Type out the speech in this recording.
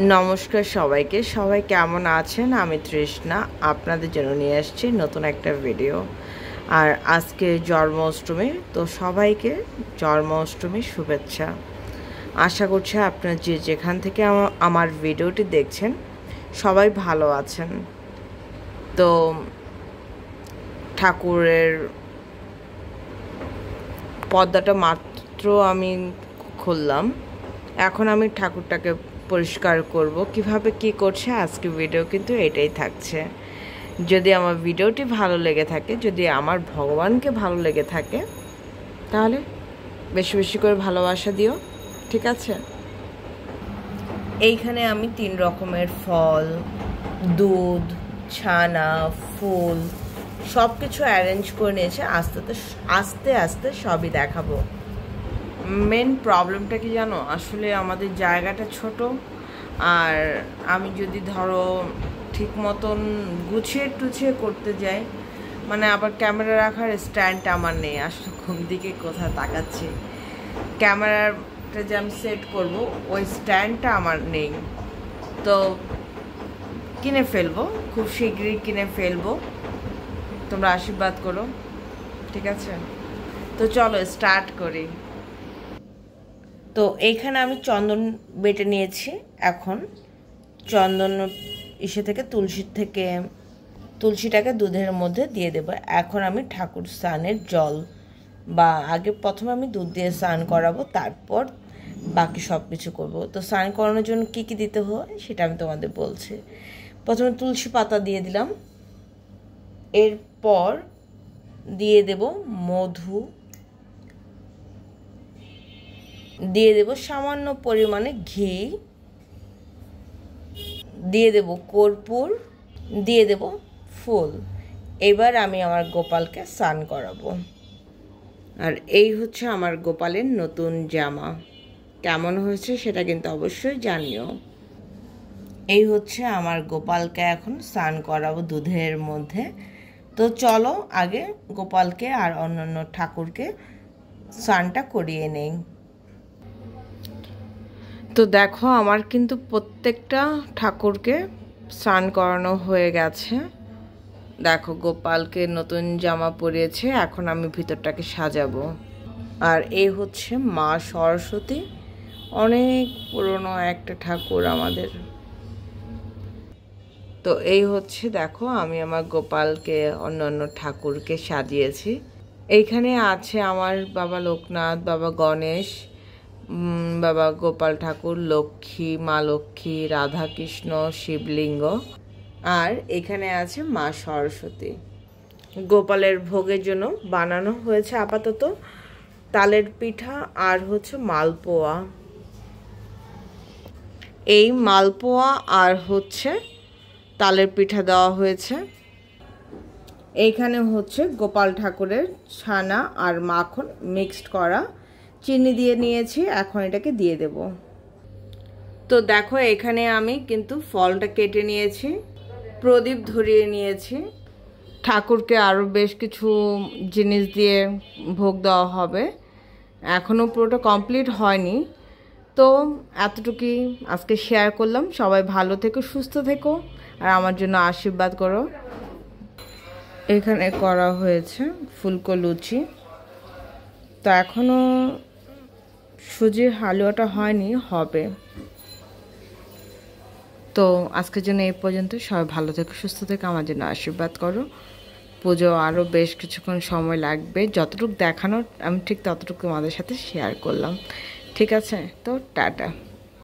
নমস্কার সবাইকে। সবাই কেমন আছেন? আমি তৃষ্ণা আপনাদের জন্য নিয়ে আসছি নতুন একটা ভিডিও। আর আজকে জন্মাষ্টমী, তো সবাইকে জন্মাষ্টমীর শুভেচ্ছা। আশা করছি আপনারা যে যেখান থেকে আমার ভিডিওটি দেখছেন সবাই ভালো আছেন। তো ঠাকুরের পর্দাটা মাত্র আমি খুললাম, এখন আমি ঠাকুরটাকে পরিষ্কার করব। কিভাবে কি করছে আজকে ভিডিও কিন্তু এটাই থাকছে। যদি আমার ভিডিওটি ভালো লেগে থাকে, যদি আমার ভগবানকে ভালো লেগে থাকে, তাহলে বেশি বেশি করে ভালোবাসা দিও, ঠিক আছে? এইখানে আমি 3 রকমের ফল, দুধ, ছানা, ফুল সব কিছু অ্যারেঞ্জ করে নিয়েছে। আস্তে আস্তে সবই দেখাবো। মেন প্রবলেমটা কি জানো, আসলে আমাদের জায়গাটা ছোট, আর আমি যদি ধরো ঠিক মতন গুছিয়ে টুছিয়ে করতে যাই, মানে আবার ক্যামেরা রাখার স্ট্যান্ডটা আমার নেই। আসলে কোন দিকে কোথায় তাকাচ্ছি, ক্যামেরাটা যে আমি সেট করব ওই স্ট্যান্ডটা আমার নেই। তো কিনে ফেলবো, খুব শীঘ্রই কিনে ফেলবো, তোমরা আশীর্বাদ করো, ঠিক আছে? তো চলো স্টার্ট করি। তো এইখানে আমি চন্দন বেটে নিয়েছি। এখন চন্দন থেকে তুলসীটাকে দুধের মধ্যে দিয়ে দেবো। এখন আমি ঠাকুর স্নানের জল, বা আগে প্রথমে আমি দুধ দিয়ে স্নান করাবো, তারপর বাকি সব কিছু করবো। তো স্নান করানোর জন্য কী কী দিতে হয় সেটা আমি তোমাদের বলছি। প্রথমে তুলসী পাতা দিয়ে দিলাম, এরপর দিয়ে দেব মধু, দিয়ে দেব সামান্য পরিমাণে ঘি, দিয়ে দেব কর্পূর, দিয়ে দেব ফুল। এবার আমি আমার গোপালকে স্নান করাবো। আর এই হচ্ছে আমার গোপালের নতুন জামা। কেমন হয়েছে সেটা কিন্তু অবশ্যই জানিও। এই হচ্ছে আমার গোপালকে এখন স্নান করাবো দুধের মধ্যে। তো চলো আগে গোপালকে আর অন্যান্য ঠাকুরকে স্নানটা করিয়ে নেই। তো দেখো আমার কিন্তু প্রত্যেকটা ঠাকুরকে স্নান করানো হয়ে গেছে। দেখো গোপালকে নতুন জামা পরিয়েছে, এখন আমি ভিতরটাকে সাজাবো। আর এই হচ্ছে মা সরস্বতী, অনেক পুরনো একটা ঠাকুর আমাদের। তো এই হচ্ছে দেখো আমি আমার গোপালকে অন্যান্য ঠাকুরকে সাজিয়েছি। এইখানে আছে আমার বাবা লোকনাথ, বাবা গণেশ, বাবা গোপাল ঠাকুর, লক্ষ্মী, মা লক্ষ্মী, রাধাকৃষ্ণ, শিবলিঙ্গ, আর এখানে আছে মা সরস্বতী। গোপালের ভোগের জন্য বানানো হয়েছে আপাতত তালের পিঠা আর হচ্ছে মালপোয়া। এই মালপোয়া আর হচ্ছে তালের পিঠা দেওয়া হয়েছে। এইখানে হচ্ছে গোপাল ঠাকুরের ছানা আর মাখন মিক্সড করা, চিনি দিয়ে নিয়েছি, এখন এটাকে দিয়ে দেব। তো দেখো এখানে আমি কিন্তু ফলটা কেটে নিয়েছি, প্রদীপ ধরিয়ে নিয়েছি। ঠাকুরকে আরও বেশ কিছু জিনিস দিয়ে ভোগ দেওয়া হবে, এখনও পুরোটা কমপ্লিট হয়নি। তো এতটুকুই আজকে শেয়ার করলাম। সবাই ভালো থেকো, সুস্থ থেকো, আর আমার জন্য আশীর্বাদ করো। এখানে করা হয়েছে ফুলকো লুচি। তো এখনও সুজির হালুয়াটা হয়নি, হবে। তো আজকের জন্য এই পর্যন্ত। সবাই ভালো থেকো, সুস্থ থেকো, আমার জন্য আশীর্বাদ করো। পুজো আরও বেশ কিছুক্ষণ সময় লাগবে, যতটুকু দেখানোর আমি ঠিক ততটুকু আমাদের সাথে শেয়ার করলাম, ঠিক আছে? তো টাটা।